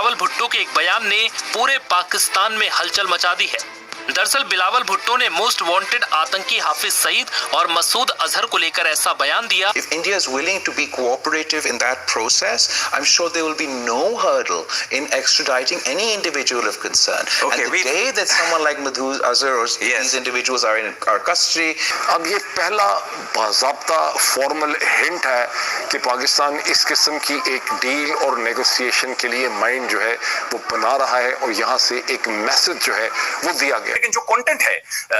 बिलावल भुट्टो के एक बयान ने पूरे पाकिस्तान में हलचल मचा दी है। दरअसल बिलावल भुट्टो ने मोस्ट वांटेड आतंकी हाफिज सईद और मसूद अजहर को लेकर ऐसा बयान दिया। If India is willing to be cooperative in that process, I'm sure there will be no hurdle in extraditing any individual of concern. Okay, and the day that someone like Masood Azhar or these individuals are in our custody, अब ये पहला बाज़ाब्ता formal hint है कि पाकिस्तान इस किस्म की एक deal और नेगोशिएशन के लिए माइंड जो है वो बना रहा है और यहाँ से एक मैसेज जो है वो दिया गया। लेकिन जो कंटेंट है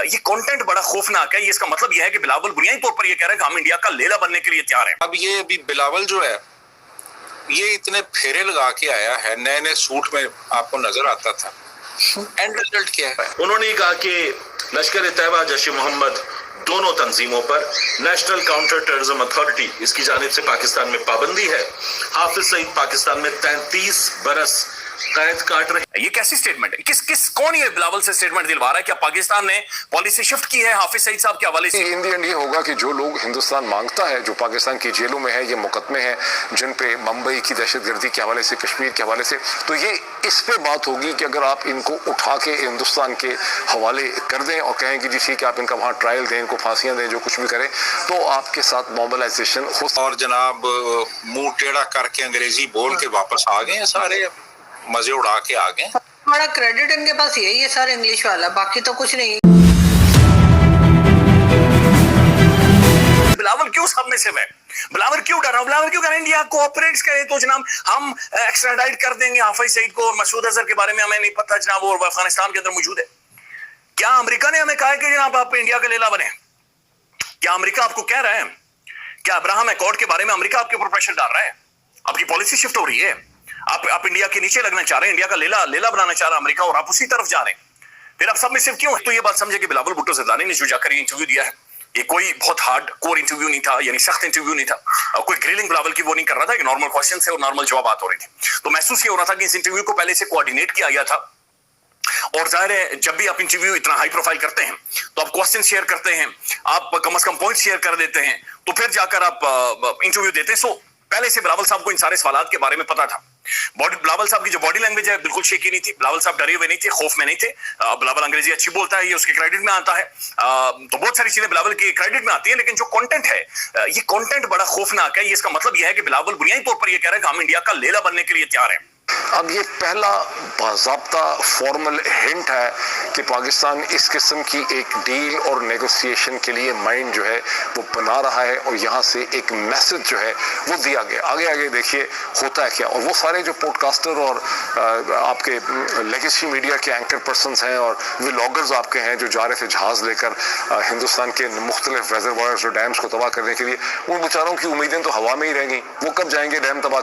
ये कंटेंट बड़ा खौफनाक है। ये इसका मतलब ये है कि बिलावल बुनियादी तौर पर ये कह रहे हैं कि हम इंडिया का लेला बनने के लिए तैयार हैं। अब ये अभी बिलावल जो है ये इतने फेरे लगा के आया है, नए नए सूट में आपको नजर आता था। एंड रिजल्ट क्या है? उन्होंने कहा कि लश्कर तैयबा जैश मोहम्मद दोनों तंजीमों पर नेशनल काउंटर टेररिज्म अथॉरिटी इसकी जानिब से पाकिस्तान में पाबंदी है। हाफिज सईद पाकिस्तान में 33 बरस कैद काट रहे। ये कैसी स्टेटमेंट है? कौन ये बिलावल से स्टेटमेंट दिलवा रहा है? क्या पाकिस्तान ने पॉलिसी शिफ्ट की है हाफिज सईद साहब के हवाले से? इन दी एंड ये होगा कि जो लोग हिंदुस्तान मांगता है, जो पाकिस्तान की जेलों में है, ये मुकदमे हैं जिन पे मुंबई की दहशतगर्दी के हवाले से, कश्मीर के हवाले से, तो ये इस पे बात होगी कि अगर आप इनको उठा के हिंदुस्तान के हवाले कर दें और कहें कि जी ठीक है आप इनका वहाँ ट्रायल दें, इनको फांसियाँ दें, जो कुछ भी करें, तो आपके साथ मोबिलाइजेशन हो। और जनाब मुंह टेढ़ा करके अंग्रेजी बोल के वापस आ गए हैं, सारे मजे उड़ा के आ गए। बड़ा क्रेडिट इनके पास यही है सर, इंग्लिश वाला, बाकी तो कुछ नहीं। बिलावल क्यों सबमिसिव है? बिलावल क्यों डरा? बिलावल क्यों करें इंडिया कोऑपरेट्स करे तो जनाब हम एक्स्ट्राडाइट कर देंगे हाफिज सईद को, और मसूद अजहर के बारे में हमें नहीं पता जनाब वो अफगानिस्तान के अंदर मौजूद है। क्या अमेरिका ने हमें कहा है कि जनाब आप इंडिया का लेला बने? क्या अमेरिका आपको कह रहा है? क्या अब्राहम अकॉर्ड के बारे में अमेरिका आपके ऊपर प्रेशर डाल रहा है? आपकी पॉलिसी शिफ्ट हो रही है, आप इंडिया के नीचे लगना चाह रहे हैं, इंडिया का लेला बनाना चाह रहा है अमेरिका, और आप उसी तरफ जा रहे हैं। फिर आप सब में सिर्फ क्यों? तो ये बात समझे कि बिलावल भुट्टो ज़रदानी ने जो जाकर इंटरव्यू दिया है, ये कोई बहुत हार्ड कोर इंटरव्यू नहीं था, यानी सख्त इंटरव्यू नहीं था, कोई ग्रिलिंग बिलावल की वो नहीं कर रहा था, कि नॉर्मल क्वेश्चन से और नॉर्मल जवाब हो रही थी। तो महसूस ये हो रहा था कि इस इंटरव्यू को पहले से कोऑर्डिनेट किया गया था। और जाहिर है जब भी आप इंटरव्यू इतना हाई प्रोफाइल करते हैं तो आप क्वेश्चन शेयर करते हैं, आप कम से कम पॉइंट शेयर कर देते हैं, तो फिर जाकर आप इंटरव्यू देते हैं। सो पहले से बिलावल साहब को इन सारे सवालात के बारे में पता था। बिलावल साहब की जो बॉडी लैंग्वेज है बिल्कुल शेकी नहीं थी, बिलावल साहब डरे हुए नहीं थे, खौफ में नहीं थे। बिलावल अंग्रेजी अच्छी बोलता है, ये उसके क्रेडिट में आता है। तो बहुत सारी चीजें बिलावल के क्रेडिट में आती है, लेकिन जो कंटेंट है ये कंटेंट बड़ा खौफनाक है। ये इसका मतलब ये है कि बिलावल बुनियादी तौर पर ये कह रहे हैं कि हम इंडिया का लेला बनने के लिए तैयार हैं। अब ये पहला बाज़ाब्ता फॉर्मल हिंट है कि पाकिस्तान इस किस्म की एक डील और नेगोशिएशन के लिए माइंड जो है वो बना रहा है और यहाँ से एक मैसेज जो है वो दिया गया। आगे आगे देखिए होता है क्या। और वो सारे जो पॉडकास्टर और आपके लेगेसी मीडिया के एंकर पर्सनस हैं और व्लॉगर्स आपके हैं जो जा रहे थे जहाज़ लेकर हिंदुस्तान के मुख्तलिफ रेजरवायर्स और डैम्स को तबाह करने के लिए, उन बेचारों की उम्मीदें तो हवा में ही रह गई। वो कब जाएंगे डैम तबाह